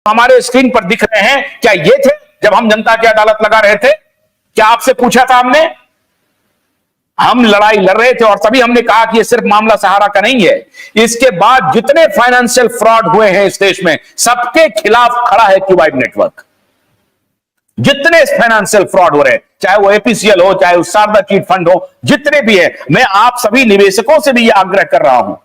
हमारे स्क्रीन पर दिख रहे हैं, क्या ये थे जब हम जनता की अदालत लगा रहे थे? क्या आपसे पूछा था हमने? हम लड़ाई लड़ रहे थे और तभी हमने कहा कि ये सिर्फ मामला सहारा का नहीं है। इसके बाद जितने फाइनेंशियल फ्रॉड हुए हैं इस देश में, सबके खिलाफ खड़ा है क्यूबाइड नेटवर्क। जितने फाइनेंशियल फ्रॉड हो रहे हैं, चाहे वो एपीसीएल हो, चाहे वो शारदा चीट फंड हो, जितने भी है, मैं आप सभी निवेशकों से भी यह आग्रह कर रहा हूं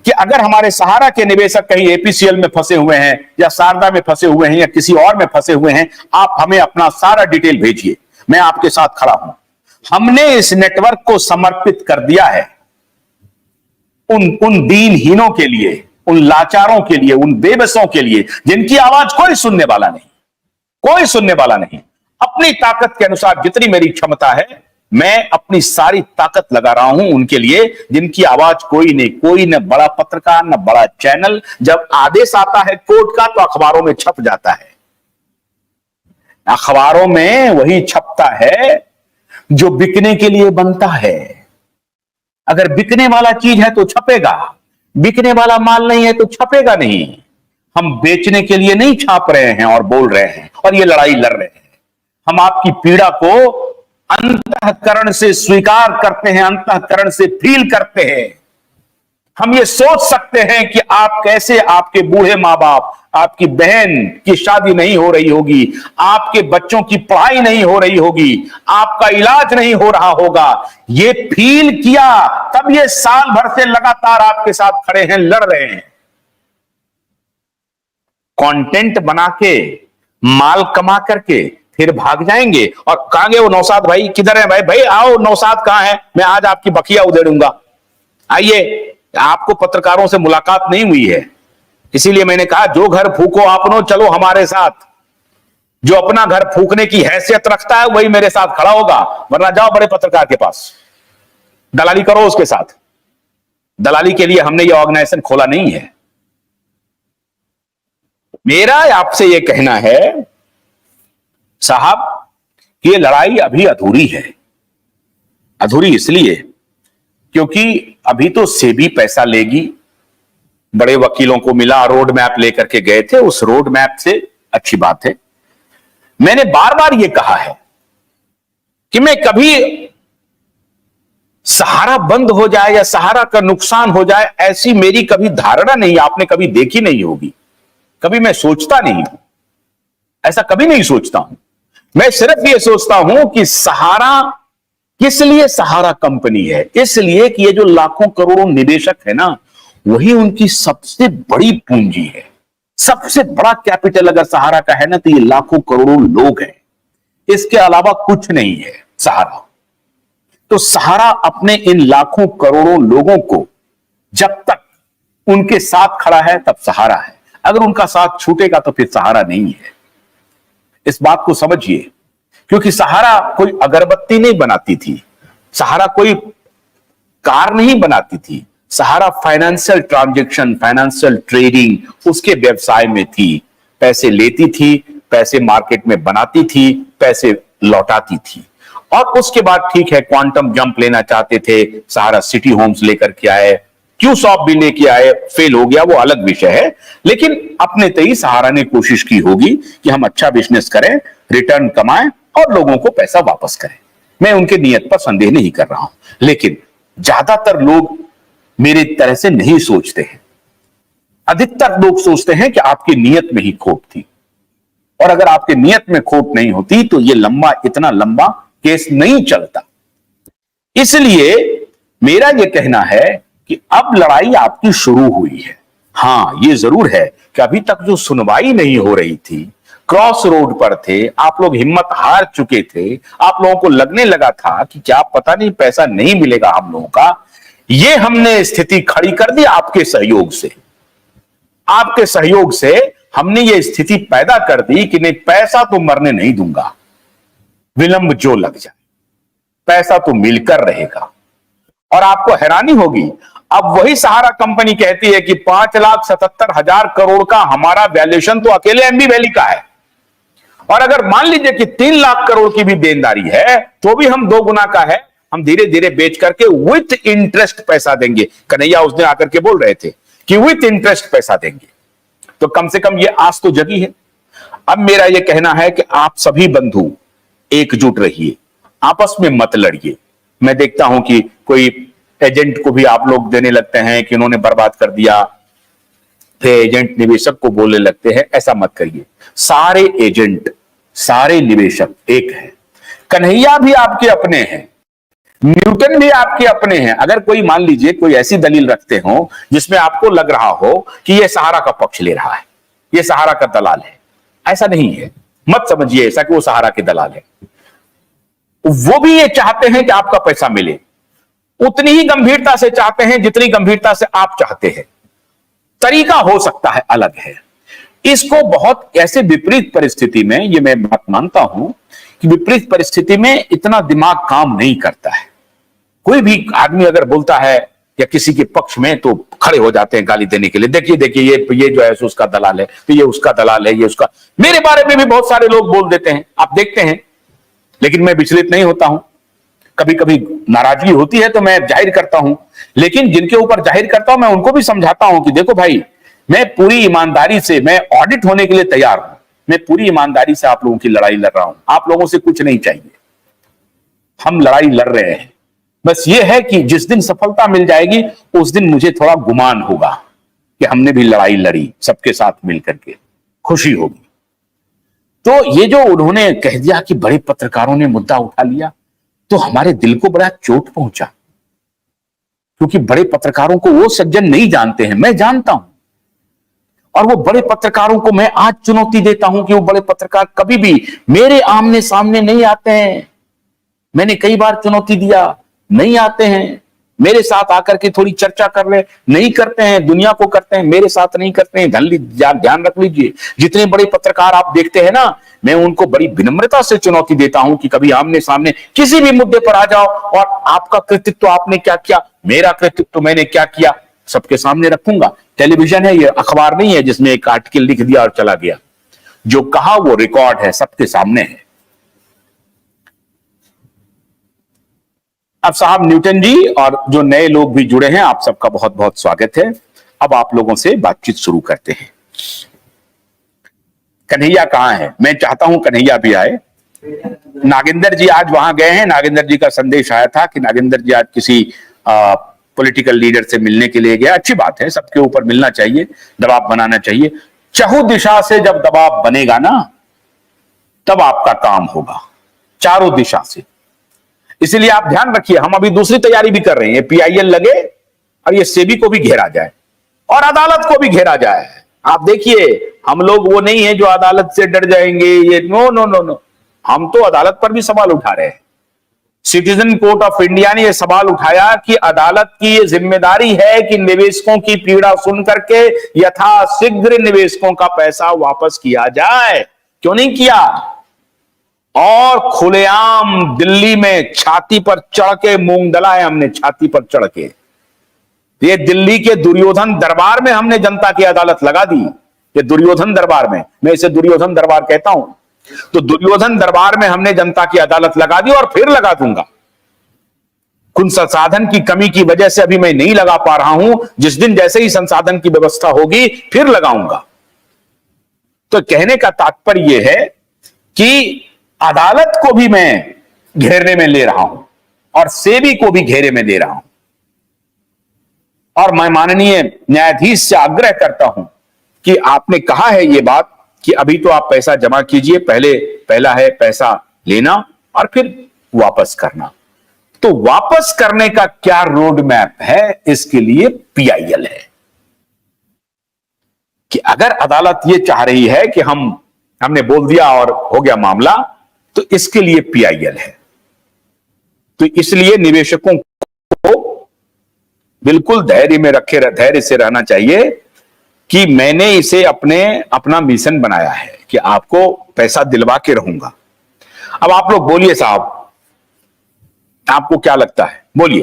कि अगर हमारे सहारा के निवेशक कहीं एपीसीएल में फंसे हुए हैं या शारदा में फंसे हुए हैं या किसी और में फंसे हुए हैं, आप हमें अपना सारा डिटेल भेजिए, मैं आपके साथ खड़ा हूं। हमने इस नेटवर्क को समर्पित कर दिया है उन दीनहीनों के लिए, उन लाचारों के लिए, उन बेबसों के लिए जिनकी आवाज कोई सुनने वाला नहीं, कोई सुनने वाला नहीं। अपनी ताकत के अनुसार जितनी मेरी क्षमता है, मैं अपनी सारी ताकत लगा रहा हूं उनके लिए जिनकी आवाज कोई नहीं, कोई न बड़ा पत्रकार न बड़ा चैनल। जब आदेश आता है कोर्ट का तो अखबारों में छप जाता है। अखबारों में वही छपता है जो बिकने के लिए बनता है। अगर बिकने वाला चीज है तो छपेगा, बिकने वाला माल नहीं है तो छपेगा नहीं। हम बेचने के लिए नहीं छाप रहे हैं और बोल रहे हैं और ये लड़ाई लड़ रहे हैं। हम आपकी पीड़ा को अंतःकरण से स्वीकार करते हैं, अंतःकरण से फील करते हैं। हम ये सोच सकते हैं कि आप कैसे, आपके बूढ़े मां बाप, आपकी बहन की शादी नहीं हो रही होगी, आपके बच्चों की पढ़ाई नहीं हो रही होगी, आपका इलाज नहीं हो रहा होगा। ये फील किया, तब ये साल भर से लगातार आपके साथ खड़े हैं, लड़ रहे हैं। कंटेंट बना के, माल कमा करके फिर भाग जाएंगे और कहेंगे वो नौशाद भाई किधर है? भाई भाई आओ, नौशाद कहां है? मैं आज आपकी बखिया उधेड़ूंगा। आइए। आपको पत्रकारों से मुलाकात नहीं हुई है, इसीलिए मैंने कहा जो घर फूको आपनो, चलो हमारे साथ। जो अपना घर फूकने की हैसियत रखता है वही मेरे साथ खड़ा होगा, वरना जाओ बड़े पत्रकार के पास, दलाली करो उसके साथ। दलाली के लिए हमने यह ऑर्गेनाइजेशन खोला नहीं है। मेरा आपसे यह कहना है साहब कि यह लड़ाई अभी अधूरी है। अधूरी इसलिए क्योंकि अभी तो सेबी पैसा लेगी। बड़े वकीलों को मिला, रोड मैप लेकर के गए थे, उस रोड मैप से अच्छी बात है। मैंने बार बार यह कहा है कि मैं कभी सहारा बंद हो जाए या सहारा का नुकसान हो जाए, ऐसी मेरी कभी धारणा नहीं, आपने कभी देखी नहीं होगी। कभी मैं सोचता नहीं हूं, ऐसा कभी नहीं सोचता हूं। मैं सिर्फ यह सोचता हूं कि सहारा किस लिए सहारा कंपनी है? इसलिए कि ये जो लाखों करोड़ों निवेशक है ना, वही उनकी सबसे बड़ी पूंजी है। सबसे बड़ा कैपिटल अगर सहारा का है ना, तो ये लाखों करोड़ों लोग हैं। इसके अलावा कुछ नहीं है सहारा। तो सहारा अपने इन लाखों करोड़ों लोगों को जब तक उनके साथ खड़ा है तब सहारा है। अगर उनका साथ छूटेगा तो फिर सहारा नहीं है। इस बात को समझिए, क्योंकि सहारा कोई अगरबत्ती नहीं बनाती थी, सहारा कोई कार नहीं बनाती थी। सहारा फाइनेंशियल ट्रांजैक्शन, फाइनेंशियल ट्रेडिंग उसके व्यवसाय में थी। पैसे लेती थी, पैसे मार्केट में बनाती थी, पैसे लौटाती थी। और उसके बाद ठीक है, क्वांटम जंप लेना चाहते थे, सहारा सिटी होम्स लेकर के आए, क्यू शॉप भी लेके आए, फेल हो गया, वो अलग विषय है। लेकिन अपने तय सहारा ने कोशिश की होगी कि हम अच्छा बिजनेस करें, रिटर्न कमाएं और लोगों को पैसा वापस करें। मैं उनके नियत पर संदेह नहीं कर रहा हूं, लेकिन ज्यादातर लोग मेरी तरह से नहीं सोचते हैं। अधिकतर लोग सोचते हैं कि आपकी नियत में ही खोट थी, और अगर आपकी नियत में खोट नहीं होती तो ये इतना लंबा केस नहीं चलता। इसलिए मेरा यह कहना है कि अब लड़ाई आपकी शुरू हुई है। हां, यह जरूर है कि अभी तक जो सुनवाई नहीं हो रही थी, क्रॉस रोड पर थे, आप लोग हिम्मत हार चुके थे, आप लोगों को लगने लगा था कि क्या पता नहीं पैसा नहीं मिलेगा हम लोगों का। यह हमने स्थिति खड़ी कर दी आपके सहयोग से। आपके सहयोग से हमने यह स्थिति पैदा कर दी कि नहीं, पैसा तो मरने नहीं दूंगा, विलंब जो लग जाए, पैसा तो मिलकर रहेगा। और आपको हैरानी होगी, अब वही सहारा कंपनी कहती है कि 5,77,000 करोड़ का हमारा वैल्यूएशन तो अकेले एमबी वैली का है, और अगर मान लीजिए कि 3 लाख करोड़ की भी देनदारी है तो भी हम 2 गुना का है, हम धीरे धीरे बेच करके विथ इंटरेस्ट पैसा देंगे। कन्हैया उस दिन आकर के बोल रहे थे कि विथ इंटरेस्ट पैसा देंगे। तो कम से कम ये आस तो जगी है। अब मेरा ये कहना है कि आप सभी बंधु एकजुट रहिए, आपस में मत लड़िए। मैं देखता हूं कि कोई एजेंट को भी आप लोग देने लगते हैं कि उन्होंने बर्बाद कर दिया, फिर एजेंट निवेशक को बोलने लगते हैं। ऐसा मत करिए। सारे एजेंट, सारे निवेशक एक है। कन्हैया भी आपके अपने हैं, न्यूटन भी आपके अपने हैं। अगर कोई मान लीजिए कोई ऐसी दलील रखते हो जिसमें आपको लग रहा हो कि यह सहारा का पक्ष ले रहा है, यह सहारा का दलाल है, ऐसा नहीं है। मत समझिए ऐसा कि वो सहारा के दलाल है। वो भी ये चाहते हैं कि आपका पैसा मिले, उतनी ही गंभीरता से चाहते हैं जितनी गंभीरता से आप चाहते हैं। तरीका हो सकता है अलग है। इसको बहुत ऐसे विपरीत परिस्थिति में, ये मैं बात मानता हूं कि विपरीत परिस्थिति में इतना दिमाग काम नहीं करता है। कोई भी आदमी अगर बोलता है या किसी के पक्ष में तो खड़े हो जाते हैं गाली देने के लिए। देखिए देखिए ये जो है उसका दलाल है, तो ये उसका दलाल है, ये उसका। मेरे बारे में भी बहुत सारे लोग बोल देते हैं, आप देखते हैं, लेकिन मैं विचलित नहीं होता हूं। कभी कभी नाराजगी होती है तो मैं जाहिर करता हूं, लेकिन जिनके ऊपर जाहिर करता हूं मैं उनको भी समझाता हूं कि देखो भाई, मैं पूरी ईमानदारी से, मैं ऑडिट होने के लिए तैयार हूं, मैं पूरी ईमानदारी से आप लोगों की लड़ाई लड़ रहा हूं। आप लोगों से कुछ नहीं चाहिए, हम लड़ाई लड़ रहे हैं। बस ये है कि जिस दिन सफलता मिल जाएगी उस दिन मुझे थोड़ा गुमान होगा कि हमने भी लड़ाई लड़ी, सबके साथ मिलकर के, खुशी होगी। तो ये जो उन्होंने कह दिया कि बड़े पत्रकारों ने मुद्दा उठा लिया, तो हमारे दिल को बड़ा चोट पहुंचा, क्योंकि बड़े पत्रकारों को वो सज्जन नहीं जानते हैं, मैं जानता हूं। और वो बड़े पत्रकारों को मैं आज चुनौती देता हूं कि वो बड़े पत्रकार कभी भी मेरे आमने सामने नहीं आते हैं। मैंने कई बार चुनौती दिया, नहीं आते हैं। मेरे साथ आकर के थोड़ी चर्चा कर ले, नहीं करते हैं। दुनिया को करते हैं, मेरे साथ नहीं करते हैं। ध्यान रख लीजिए, जितने बड़े पत्रकार आप देखते हैं ना, मैं उनको बड़ी विनम्रता से चुनौती देता हूं कि कभी आमने सामने किसी भी मुद्दे पर आ जाओ और आपका कृतित्व आपने क्या किया, मेरा कृतित्व मैंने क्या किया, सबके सामने रखूंगा। टेलीविजन है, ये अखबार नहीं है जिसमें एक आर्टिकल लिख दिया और चला गया। जो कहा वो रिकॉर्ड है, सबके सामने है। अब साहब न्यूटन जी और जो नए लोग भी जुड़े हैं, आप सबका बहुत बहुत स्वागत है। अब आप लोगों से बातचीत शुरू करते हैं। कन्हैया कहां है? मैं चाहता हूं कन्हैया भी आए। नागेंद्र जी आज वहां गए हैं। नागेंद्र जी का संदेश आया था कि नागेंद्र जी आज किसी पॉलिटिकल लीडर से मिलने के लिए गया। अच्छी बात है, सबके ऊपर मिलना चाहिए, दबाव बनाना चाहिए। चहु दिशा से जब दबाव बनेगा ना, तब आपका काम होगा, चारों दिशा से। इसलिए आप ध्यान रखिए, हम अभी दूसरी तैयारी भी कर रहे हैं। पीआईएल लगे और ये सेबी को भी घेरा जाए और अदालत को भी घेरा जाए। आप देखिए, हम लोग वो नहीं है जो अदालत से डर जाएंगे। ये नो नो नो नो, हम तो अदालत पर भी सवाल उठा रहे हैं। सिटीजन कोर्ट ऑफ इंडिया ने यह सवाल उठाया कि अदालत की यह जिम्मेदारी है कि निवेशकों की पीड़ा सुन करके यथाशीघ्र निवेशकों का पैसा वापस किया जाए। क्यों नहीं किया? और खुलेआम दिल्ली में छाती पर चढ़ के मूंग दला है हमने, छाती पर चढ़ के। ये दिल्ली के दुर्योधन दरबार में हमने जनता की अदालत लगा दी। ये दुर्योधन दरबार में, मैं इसे दुर्योधन दरबार कहता हूं, तो दुर्योधन दरबार में हमने जनता की अदालत लगा दी और फिर लगा दूंगा। कुछ संसाधन की कमी की वजह से अभी मैं नहीं लगा पा रहा हूं। जिस दिन जैसे ही संसाधन की व्यवस्था होगी फिर लगाऊंगा। तो कहने का तात्पर्य यह है कि अदालत को भी मैं घेरने में ले रहा हूं और सेबी को भी घेरे में ले रहा हूं। और मैं माननीय न्यायाधीश से आग्रह करता हूं कि आपने कहा है ये बात कि अभी तो आप पैसा जमा कीजिए, पहला है पैसा लेना और फिर वापस करना। तो वापस करने का क्या रोड मैप है? इसके लिए पीआईएल है कि अगर अदालत ये चाह रही है कि हमने बोल दिया और हो गया मामला, तो इसके लिए पीआईएल है। तो इसलिए निवेशकों को बिल्कुल धैर्य से रहना चाहिए कि मैंने इसे अपना मिशन बनाया है कि आपको पैसा दिलवा के रहूंगा। अब आप लोग बोलिए साहब, आपको क्या लगता है? बोलिए,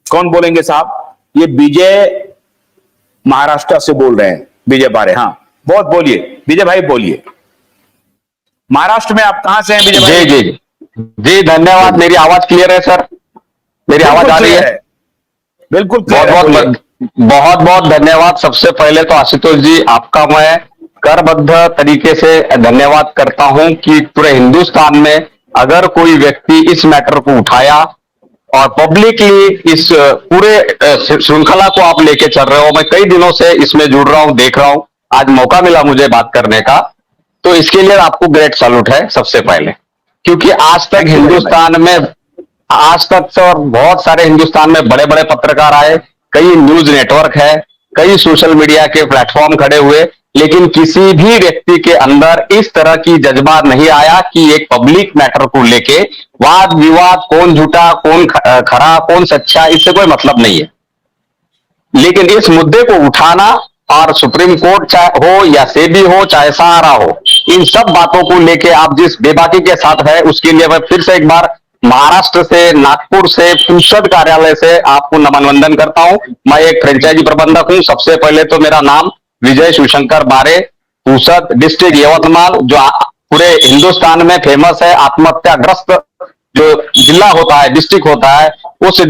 कौन बोलेंगे साहब? ये विजय महाराष्ट्र से बोल रहे हैं, विजय बारे। हाँ, बहुत बोलिए विजय भाई, बोलिए। महाराष्ट्र में आप कहां से हैं विजय भाई? जी जी जी, धन्यवाद। मेरी आवाज क्लियर है सर? मेरी आवाज आ रही है? बिल्कुल बहुत क्लियर है, बोलिए। बहुत बहुत धन्यवाद। सबसे पहले तो आशुतोष जी आपका मैं करबद्ध तरीके से धन्यवाद करता हूं कि पूरे हिंदुस्तान में अगर कोई व्यक्ति इस मैटर को उठाया और पब्लिकली इस पूरे श्रृंखला को आप लेके चल रहे हो। मैं कई दिनों से इसमें जुड़ रहा हूं, देख रहा हूं, आज मौका मिला मुझे बात करने का, तो इसके लिए आपको ग्रेट सैल्यूट है सबसे पहले। क्योंकि थैंक यू वेरी मच। आज तक सर बहुत सारे हिंदुस्तान में बड़े बड़े पत्रकार आए, कई न्यूज नेटवर्क है, कई सोशल मीडिया के प्लेटफॉर्म खड़े हुए, लेकिन किसी भी व्यक्ति के अंदर इस तरह की जज्बा नहीं आया कि एक पब्लिक मैटर को लेके वाद विवाद, कौन झूठा कौन खरा कौन सच्चा, इससे कोई मतलब नहीं है। लेकिन इस मुद्दे को उठाना और सुप्रीम कोर्ट चाहे हो या सेबी हो चाहे सहारा हो, इन सब बातों को लेके आप जिस बेबाकी के साथ है, उसके लिए मैं फिर से एक बार महाराष्ट्र से, नागपुर से, पूषद कार्यालय से आपको नमन वंदन करता हूं। मैं एक फ्रेंचाइजी प्रबंधक हूं। सबसे पहले तो मेरा नाम विजय शिवशंकर बारे, पूषद, डिस्ट्रिक्ट यवतमाल, जो पूरे हिंदुस्तान में फेमस है। आत्महत्याग्रस्त जो जिला होता है, डिस्ट्रिक्ट होता है, उस